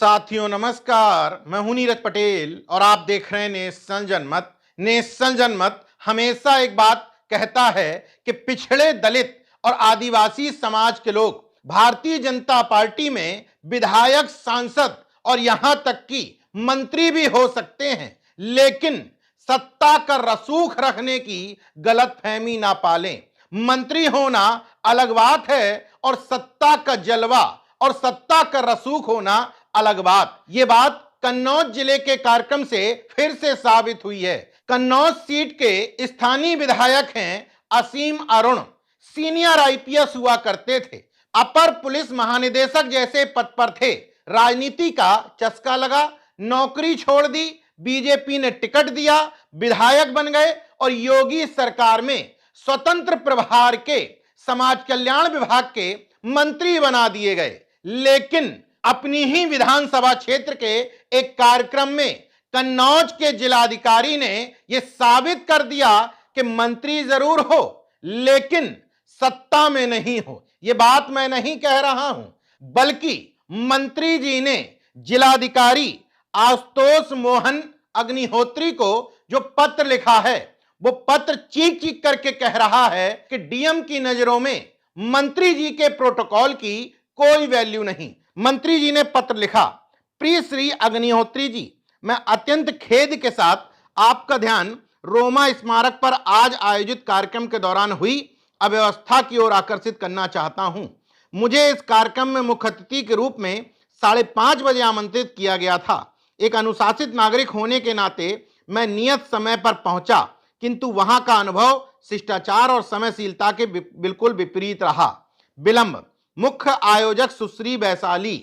साथियों नमस्कार, मैं हूं नीरज पटेल और आप देख रहे हैं नेशन जनमत। नेशन जनमत हमेशा एक बात कहता है कि पिछड़े, दलित और आदिवासी समाज के लोग भारतीय जनता पार्टी में विधायक, सांसद और यहां तक कि मंत्री भी हो सकते हैं, लेकिन सत्ता का रसूख रखने की गलतफहमी ना पालें। मंत्री होना अलग बात है और सत्ता का जलवा और सत्ता का रसूख होना अलग बात। ये बात कन्नौज जिले के कार्यक्रम से फिर से साबित हुई है। कन्नौज सीट के स्थानीय विधायक हैं असीम अरुण। सीनियर आईपीएस हुआ करते थे, अपर पुलिस महानिदेशक जैसे पद पर थे। राजनीति का चस्का लगा, नौकरी छोड़ दी, बीजेपी ने टिकट दिया, विधायक बन गए और योगी सरकार में स्वतंत्र प्रभार के समाज कल्याण विभाग के मंत्री बना दिए गए। लेकिन अपनी ही विधानसभा क्षेत्र के एक कार्यक्रम में कन्नौज के जिलाधिकारी ने यह साबित कर दिया कि मंत्री जरूर हो लेकिन सत्ता में नहीं हो। यह बात मैं नहीं कह रहा हूं, बल्कि मंत्री जी ने जिलाधिकारी आशुतोष मोहन अग्निहोत्री को जो पत्र लिखा है, वो पत्र चीख चीख करके कह रहा है कि डीएम की नजरों में मंत्री जी के प्रोटोकॉल की कोई वैल्यू नहीं। मंत्री जी ने पत्र लिखा, प्रिय श्री अग्निहोत्री जी, मैं अत्यंत खेद के साथ आपका ध्यान रोमा स्मारक पर आज आयोजित कार्यक्रम के दौरान हुई अव्यवस्था की ओर आकर्षित करना चाहता हूं। मुझे इस कार्यक्रम में मुख्य अतिथि के रूप में 5:30 बजे आमंत्रित किया गया था। एक अनुशासित नागरिक होने के नाते मैं नियत समय पर पहुंचा, किंतु वहां का अनुभव शिष्टाचार और समयशीलता के बिल्कुल विपरीत रहा। विलंब, मुख्य आयोजक सुश्री वैशाली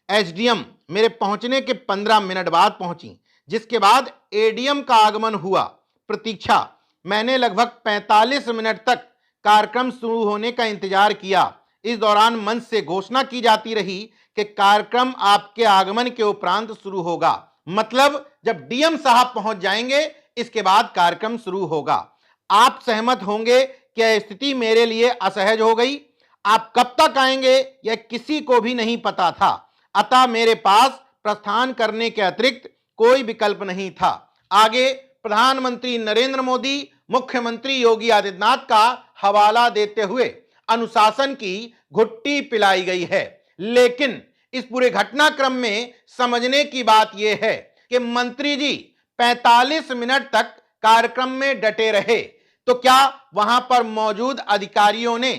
एसडीएम मेरे पहुंचने के 15 मिनट बाद पहुंची, जिसके बाद एडीएम का आगमन हुआ। प्रतीक्षा, मैंने लगभग 45 मिनट तक कार्यक्रम शुरू होने का इंतजार किया। इस दौरान मंच से घोषणा की जाती रही कि कार्यक्रम आपके आगमन के उपरांत शुरू होगा, मतलब जब डीएम साहब पहुंच जाएंगे इसके बाद कार्यक्रम शुरू होगा। आप सहमत होंगे कि यह स्थिति मेरे लिए असहज हो गई। आप कब तक आएंगे यह किसी को भी नहीं पता था, अतः मेरे पास प्रस्थान करने के अतिरिक्त कोई विकल्प नहीं था। आगे प्रधानमंत्री नरेंद्र मोदी, मुख्यमंत्री योगी आदित्यनाथ का हवाला देते हुए अनुशासन की घुट्टी पिलाई गई है। लेकिन इस पूरे घटनाक्रम में समझने की बात यह है कि मंत्री जी 45 मिनट तक कार्यक्रम में डटे रहे, तो क्या वहां पर मौजूद अधिकारियों ने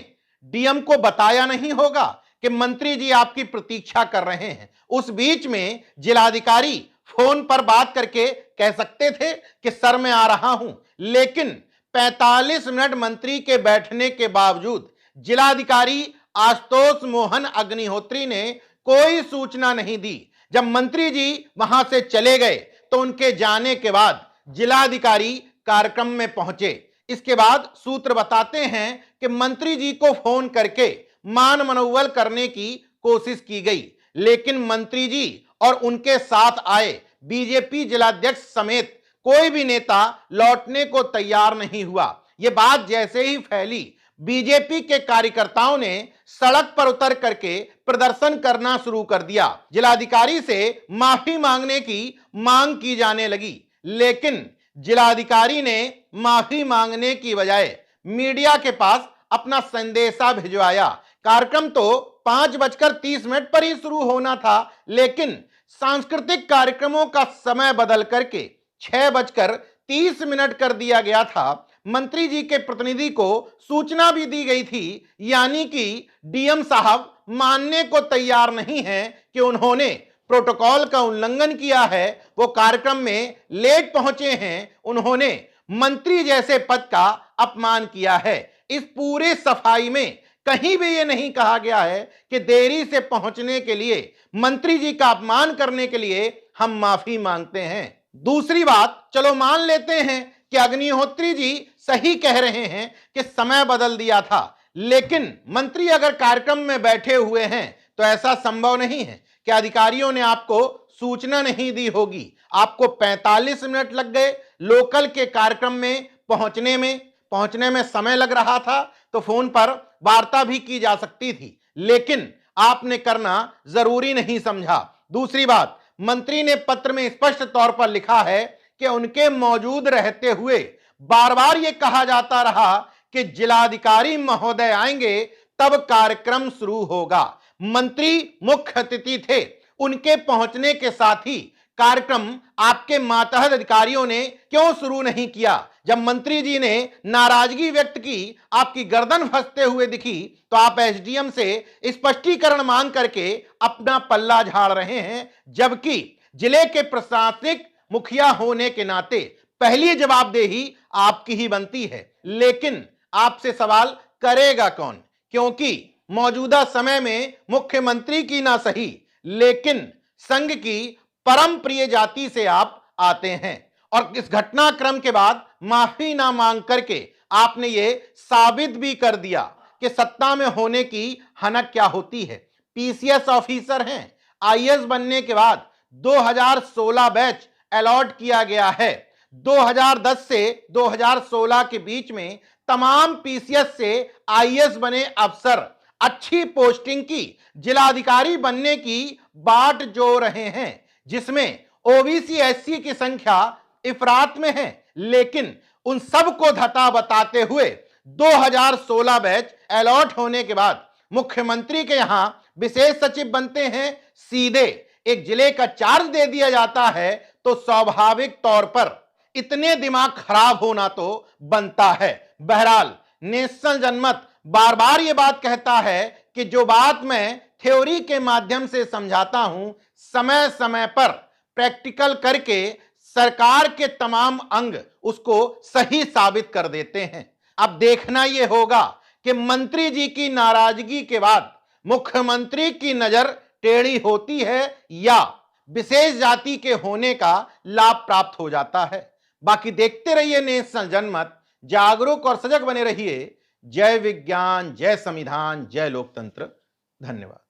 डीएम को बताया नहीं होगा कि मंत्री जी आपकी प्रतीक्षा कर रहे हैं? उस बीच में जिलाधिकारी फोन पर बात करके कह सकते थे कि सर मैं आ रहा हूं, लेकिन 45 मिनट मंत्री के बैठने के बावजूद जिलाधिकारी आशुतोष मोहन अग्निहोत्री ने कोई सूचना नहीं दी। जब मंत्री जी वहां से चले गए तो उनके जाने के बाद जिलाधिकारी कार्यक्रम में पहुंचे। इसके बाद सूत्र बताते हैं कि मंत्री जी को फोन करके मान मनोबल करने की कोशिश की गई, लेकिन मंत्री जी और उनके साथ आए बीजेपी जिलाध्यक्ष समेत कोई भी नेता लौटने को तैयार नहीं हुआ। यह बात जैसे ही फैली, बीजेपी के कार्यकर्ताओं ने सड़क पर उतर करके प्रदर्शन करना शुरू कर दिया। जिलाधिकारी से माफी मांगने की मांग की जाने लगी, लेकिन जिलाधिकारी ने माफी मांगने की बजाय मीडिया के पास अपना संदेशा भिजवाया। कार्यक्रम तो 5:30 पर ही शुरू होना था, लेकिन सांस्कृतिक कार्यक्रमों का समय बदल करके 6:30 कर दिया गया था। मंत्री जी के प्रतिनिधि को सूचना भी दी गई थी, यानी कि डीएम साहब मानने को तैयार नहीं हैं कि उन्होंने प्रोटोकॉल का उल्लंघन किया है, वो कार्यक्रम में लेट पहुंचे हैं, उन्होंने मंत्री जैसे पद का अपमान किया है। इस पूरे सफाई में कहीं भी ये नहीं कहा गया है कि देरी से पहुंचने के लिए, मंत्री जी का अपमान करने के लिए हम माफी मांगते हैं। दूसरी बात, चलो मान लेते हैं कि अग्निहोत्री जी सही कह रहे हैं कि समय बदल दिया था, लेकिन मंत्री अगर कार्यक्रम में बैठे हुए हैं तो ऐसा संभव नहीं है कि अधिकारियों ने आपको सूचना नहीं दी होगी। आपको 45 मिनट लग गए। लोकल के कार्यक्रम में पहुंचने में समय लग रहा था तो फोन पर वार्ता भी की जा सकती थी, लेकिन आपने करना जरूरी नहीं समझा। दूसरी बात, मंत्री ने पत्र में स्पष्ट तौर पर लिखा है कि उनके मौजूद रहते हुए बार बार यह कहा जाता रहा कि जिलाधिकारी महोदय आएंगे तब कार्यक्रम शुरू होगा। मंत्री मुख्य अतिथि थे, उनके पहुंचने के साथ ही कार्यक्रम आपके मातहत अधिकारियों ने क्यों शुरू नहीं किया? जब मंत्री जी ने नाराजगी व्यक्त की, आपकी गर्दन फंसते हुए दिखी, तो आप एसडीएम से स्पष्टीकरण मांग करके अपना पल्ला झाड़ रहे हैं, जबकि जिले के प्रशासनिक मुखिया होने के नाते पहली जवाबदेही आपकी ही बनती है। लेकिन आपसे सवाल करेगा कौन? क्योंकि मौजूदा समय में मुख्यमंत्री की ना सही, लेकिन संघ की परम प्रिय जाति से आप आते हैं और इस घटनाक्रम के बाद माफी ना मांग करके आपने ये साबित भी कर दिया कि सत्ता में होने की हनक क्या होती है। पीसीएस ऑफिसर हैं, आईएएस बनने के बाद 2016 बैच अलॉट किया गया है। 2010 से 2016 के बीच में तमाम पीसीएस से आईएएस बने अफसर अच्छी पोस्टिंग की जिलाधिकारी बनने की बाट जो रहे हैं, जिसमें ओबीसी एससी की संख्या इफरात में है। लेकिन उन सबको धता बताते हुए 2016 बैच अलॉट होने के बाद मुख्यमंत्री के यहां विशेष सचिव बनते हैं, सीधे एक जिले का चार्ज दे दिया जाता है, तो स्वाभाविक तौर पर इतने दिमाग खराब होना तो बनता है। बहरहाल नेशनल जनमत बार बार यह बात कहता है कि जो बात मैं थ्योरी के माध्यम से समझाता हूं, समय समय पर प्रैक्टिकल करके सरकार के तमाम अंग उसको सही साबित कर देते हैं। अब देखना यह होगा कि मंत्री जी की नाराजगी के बाद मुख्यमंत्री की नजर टेढ़ी होती है या विशेष जाति के होने का लाभ प्राप्त हो जाता है। बाकी देखते रहिए नेशनल जनमत, जागरूक और सजग बने रहिए। जय विज्ञान, जय संविधान, जय लोकतंत्र। धन्यवाद।